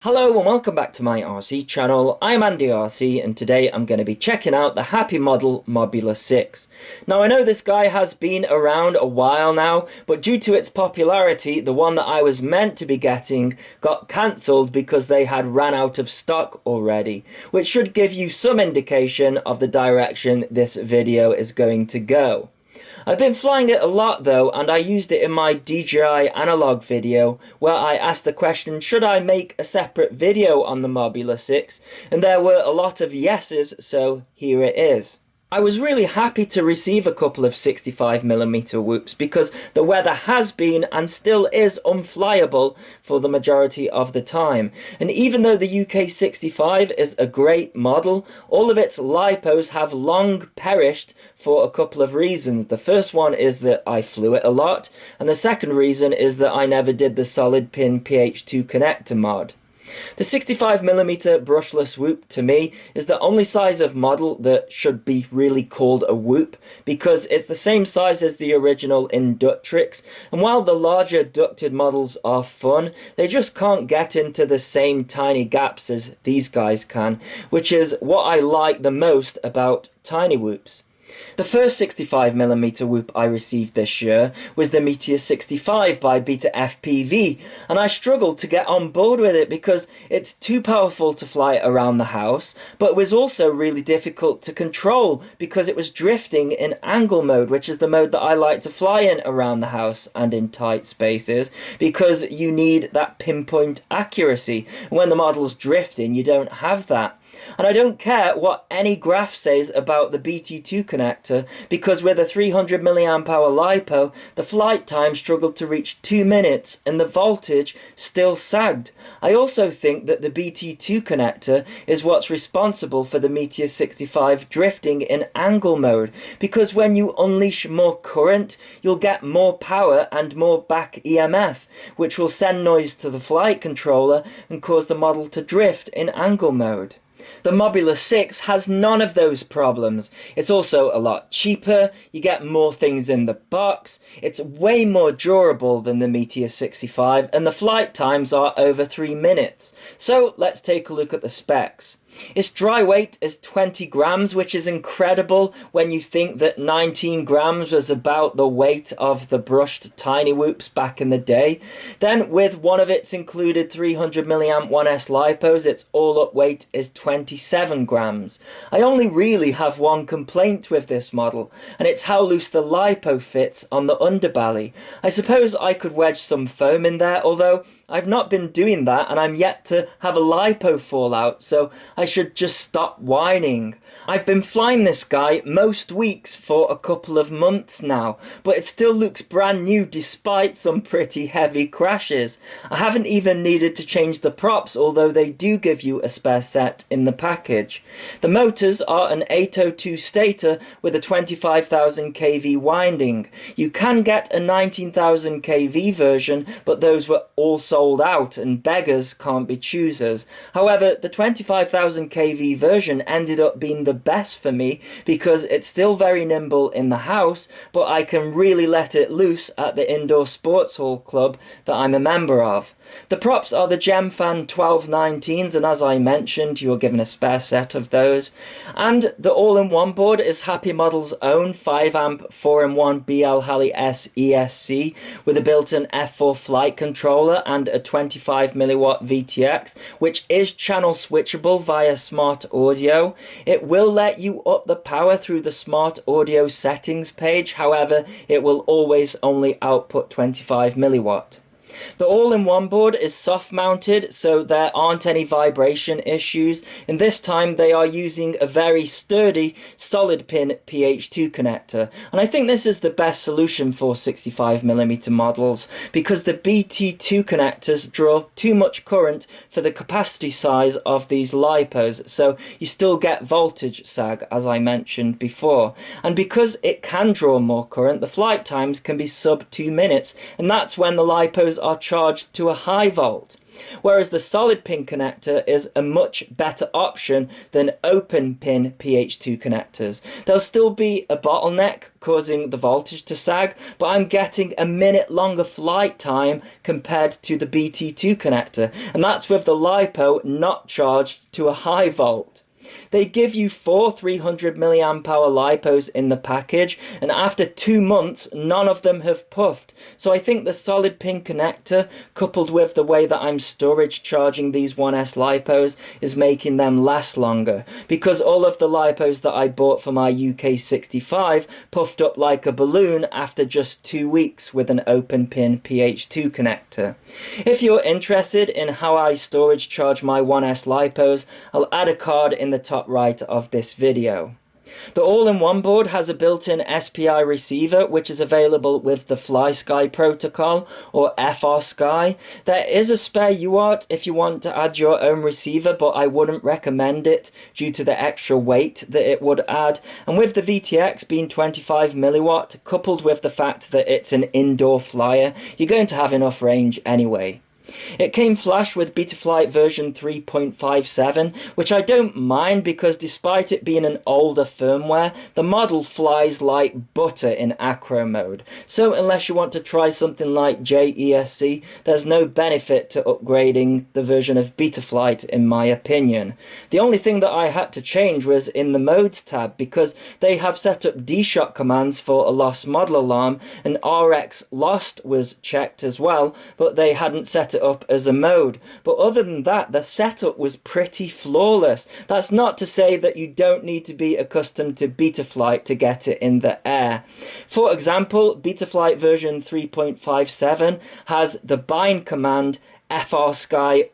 Hello and welcome back to my RC channel. I'm AndyRC and today I'm going to be checking out the happy model Mobula6. Now I know this guy has been around a while now, but due to its popularity, the one that I was meant to be getting got cancelled because they had ran out of stock already, which should give you some indication of the direction this video is going to go. I've been flying it a lot though, and I used it in my DJI analog video where I asked the question, should I make a separate video on the Mobula6? And there were a lot of yeses, so here it is. I was really happy to receive a couple of 65mm whoops because the weather has been and still is unflyable for the majority of the time. And even though the UK65 is a great model, all of its lipos have long perished for a couple of reasons. The first one is that I flew it a lot, and the second reason is that I never did the solid pin PH2 connector mod. The 65mm brushless whoop to me is the only size of model that should be really called a whoop because it's the same size as the original Inductrix, and while the larger ducted models are fun, they just can't get into the same tiny gaps as these guys can, which is what I like the most about Tinywhoops. The first 65mm whoop I received this year was the Meteor 65 by Beta FPV, and I struggled to get on board with it because it's too powerful to fly around the house, but it was also really difficult to control because it was drifting in angle mode, which is the mode that I like to fly in around the house and in tight spaces, because you need that pinpoint accuracy. When the model's drifting, you don't have that. And I don't care what any graph says about the BT2 connector, because with a 300 mAh LiPo, the flight time struggled to reach 2 minutes and the voltage still sagged. I also think that the BT2 connector is what's responsible for the Meteor 65 drifting in angle mode, because when you unleash more current, you'll get more power and more back EMF, which will send noise to the flight controller and cause the model to drift in angle mode. The Mobula6 has none of those problems. It's also a lot cheaper, you get more things in the box, it's way more durable than the Meteor 65, and the flight times are over 3 minutes. So let's take a look at the specs. Its dry weight is 20 grams, which is incredible when you think that 19 grams was about the weight of the brushed Tinywhoops back in the day. Then with one of its included 300 mAh 1S lipos, its all-up weight is 27 grams. I only really have one complaint with this model, and it's how loose the lipo fits on the underbelly. I suppose I could wedge some foam in there, although I've not been doing that and I'm yet to have a lipo fall out, so I should just stop whining. I've been flying this guy most weeks for a couple of months now, but it still looks brand new despite some pretty heavy crashes. I haven't even needed to change the props, although they do give you a spare set in the package. The motors are an 802 stator with a 25,000 kV winding. You can get a 19,000 kV version, but those were all sold out and beggars can't be choosers. However, the 25,000 kV version ended up being the best for me because it's still very nimble in the house, but I can really let it loose at the indoor sports hall club that I'm a member of. The props are the Gemfan 1219s, and as I mentioned, you're given a spare set of those. And the all-in-one board is Happy Model's own 5-amp 4-in-1 BL Halley S ESC with a built-in F4 flight controller and a 25mW VTX, which is channel switchable via smart audio. It will let you up the power through the smart audio settings page, however, it will always only output 25mW. The all-in-one board is soft mounted, so there aren't any vibration issues, and this time they are using a very sturdy solid pin PH2 connector, and I think this is the best solution for 65mm models because the BT2 connectors draw too much current for the capacity size of these lipos, so you still get voltage sag as I mentioned before, and because it can draw more current, the flight times can be sub 2 minutes, and that's when the lipos are charged to a high volt. whereas the solid pin connector is a much better option than open pin PH2 connectors. There'll still be a bottleneck causing the voltage to sag, but I'm getting a minute longer flight time compared to the BT2 connector, and that's with the LiPo not charged to a high volt. They give you 4 300 milliamp hour LiPos in the package, and after 2 months none of them have puffed. So I think the solid pin connector, coupled with the way that I'm storage charging these 1S LiPos, is making them last longer, because all of the LiPos that I bought for my UK65 puffed up like a balloon after just 2 weeks with an open pin PH2 connector. If you're interested in how I storage charge my 1S LiPos, I'll add a card in the top right of this video. The all-in-one board has a built-in Spi receiver, which is available with the FlySky protocol or FrSky. There is a spare UART if you want to add your own receiver, but I wouldn't recommend it due to the extra weight that it would add. And with the VTX being 25 milliwatt, coupled with the fact that it's an indoor flyer, you're going to have enough range anyway. It came flash with Betaflight version 3.57, which I don't mind because despite it being an older firmware, the model flies like butter in acro mode. So unless you want to try something like JESC, there's no benefit to upgrading the version of Betaflight in my opinion. The only thing that I had to change was in the modes tab, because they have set up DShot commands for a lost model alarm, and RX lost was checked as well, but they hadn't set it up as a mode. But other than that, the setup was pretty flawless. That's not to say that you don't need to be accustomed to Betaflight to get it in the air. For example, Betaflight version 3.57 has the bind command FrSky_bind,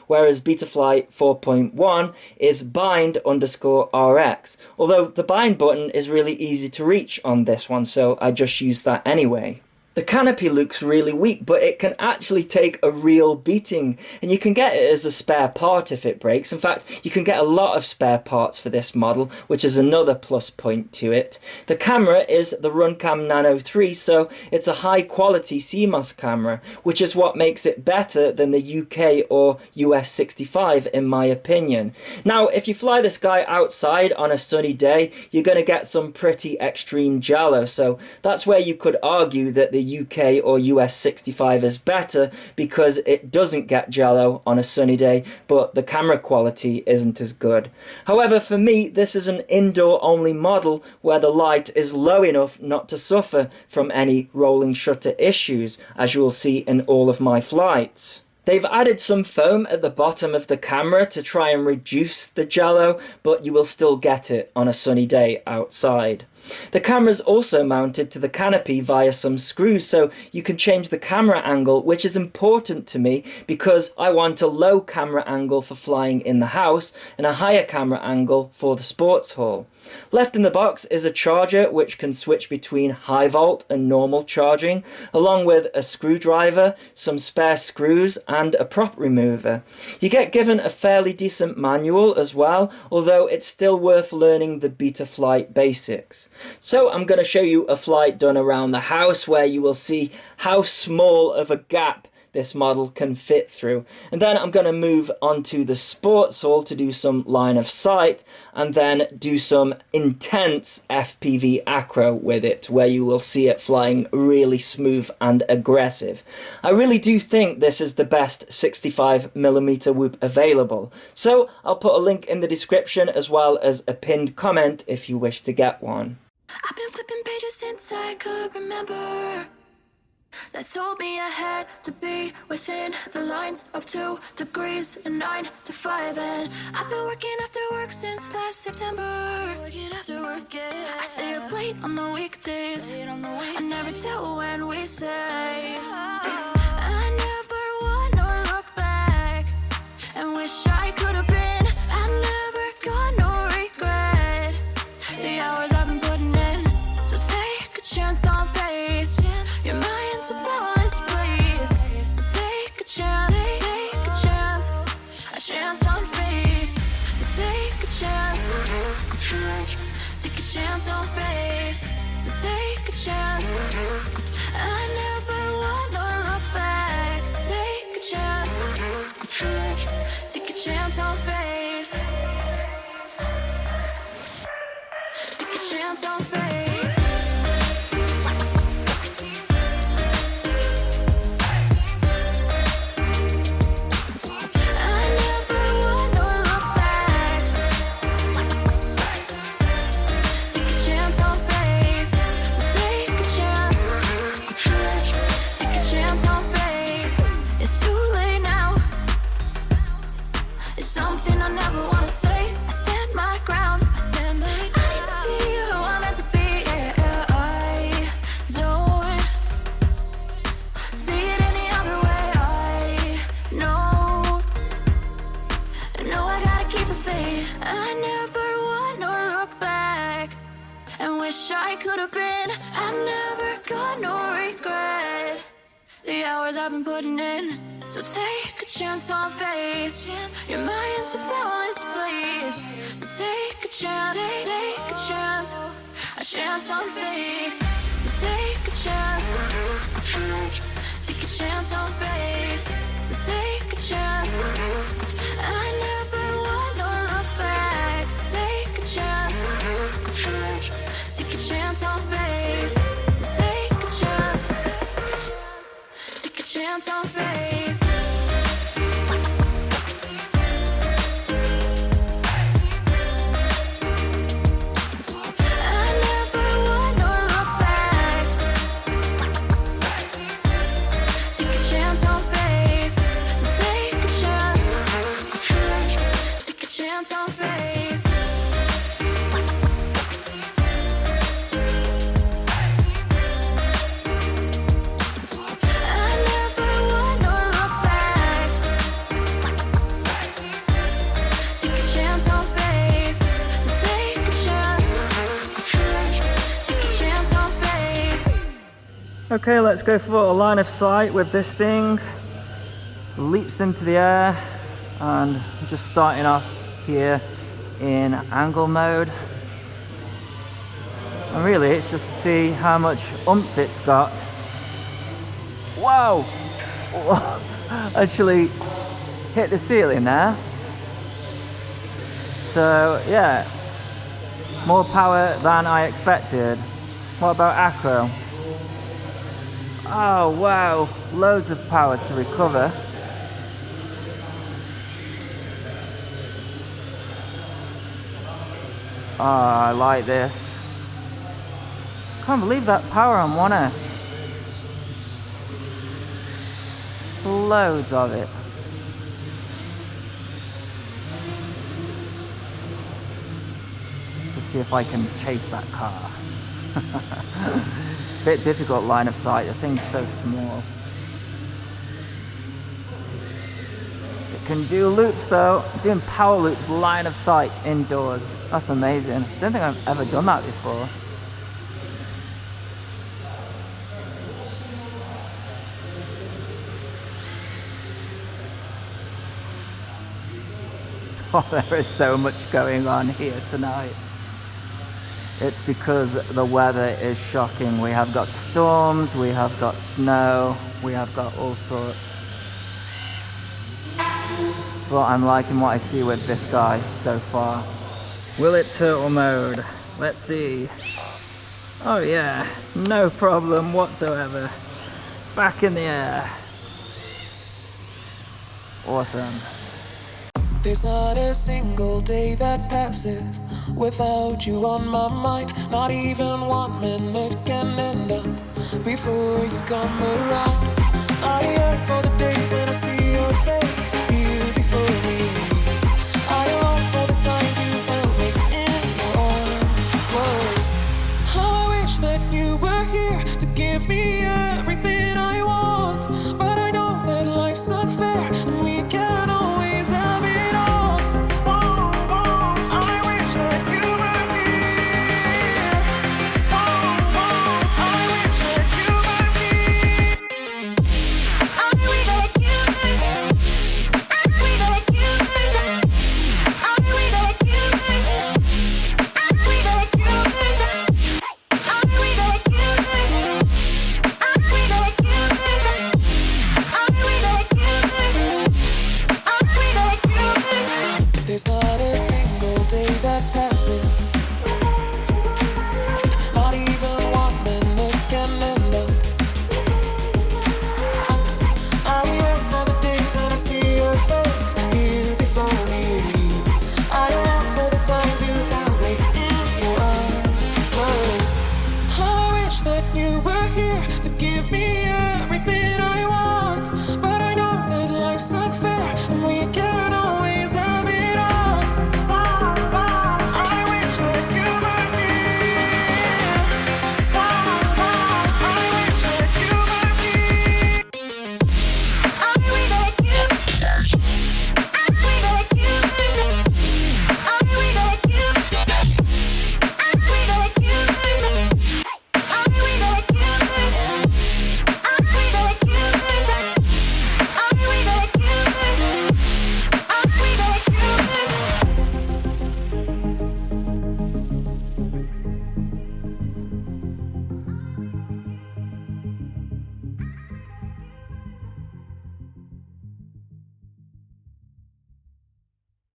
whereas Betaflight 4.1 is bind_RX, although the bind button is really easy to reach on this one, so I just use that anyway. The canopy looks really weak, but it can actually take a real beating, and you can get it as a spare part if it breaks. In fact, you can get a lot of spare parts for this model, which is another plus point to it. The camera is the Runcam Nano 3, so it's a high quality CMOS camera, which is what makes it better than the UK or US 65 in my opinion. Now, if you fly this guy outside on a sunny day, you're going to get some pretty extreme giallo, so that's where you could argue that the UK or US 65 is better because it doesn't get giallo on a sunny day, but the camera quality isn't as good. However, for me, this is an indoor only model where the light is low enough not to suffer from any rolling shutter issues, as you will see in all of my flights. They've added some foam at the bottom of the camera to try and reduce the giallo, but you will still get it on a sunny day outside. The camera is also mounted to the canopy via some screws, so you can change the camera angle, which is important to me because I want a low camera angle for flying in the house and a higher camera angle for the sports hall. Left in the box is a charger which can switch between high volt and normal charging, along with a screwdriver, some spare screws and a prop remover. You get given a fairly decent manual as well, although it's still worth learning the Betaflight basics. So I'm going to show you a flight done around the house where you will see how small of a gap this model can fit through. And then I'm going to move on to the sports hall to do some line of sight and then do some intense FPV acro with it, where you will see it flying really smooth and aggressive. I really do think this is the best 65mm whoop available, so I'll put a link in the description as well as a pinned comment if you wish to get one. I've been flipping pages since I could remember. That told me I had to be within the lines of 2 degrees and 9 to 5. And I've been working after work since last September. Working after work, yeah. I stay up late on the weekdays. I never tell when we say. I never wanna look back and wish I could have been. I've never got no regret. The hours I've been putting in, so take a chance on faith. Your mind's a boundless place. So take a chance on faith. So take a chance on faith. So take a chance. I never wanna look back. Take a chance. Take a chance on faith. Take a chance on faith. I never wanna look back. Take a chance on faith. So take a chance. Take a chance on faith. It's too late now. It's something I never wanna say. I stand my ground. I need to be who I'm meant to be. Yeah, I don't see it any other way. I know I gotta keep the faith. I never wanna look back and wish I could have been. I've never got no regret the hours I've been putting in. So take a chance on faith. Your mind's a boundless place. So take a chance, take a chance on faith. So take a chance, take a chance on faith. So take a chance. I never wanna look back. Take a chance, take a chance on faith. So take a chance, take a chance on faith. I never wanna look back. Take a chance on faith. So take a chance. Take a chance on faith. I never wanna look back. Take a chance on faith. So take a chance. Take a chance on faith. Okay, let's go for a line of sight with this thing. Leaps into the air, and I'm just starting off here in angle mode. And really it's just to see how much oomph it's got. Wow! Actually hit the ceiling there. So yeah, more power than I expected. What about acro? Oh wow, loads of power to recover. Oh, I like this. Can't believe that power on 1S. Loads of it. Let's see if I can chase that car. Bit difficult line of sight, the thing's so small. It can do loops though, doing power loops line of sight indoors. That's amazing. I don't think I've ever done that before. Oh, there is so much going on here tonight. It's because the weather is shocking. We have got storms, we have got snow, we have got all sorts. But I'm liking what I see with this guy so far. Will it turtle mode? Let's see. Oh yeah, no problem whatsoever. Back in the air. Awesome. There's not a single day that passes without you on my mind. Not even 1 minute can end up before you come around. I yearn for the days when I see your face,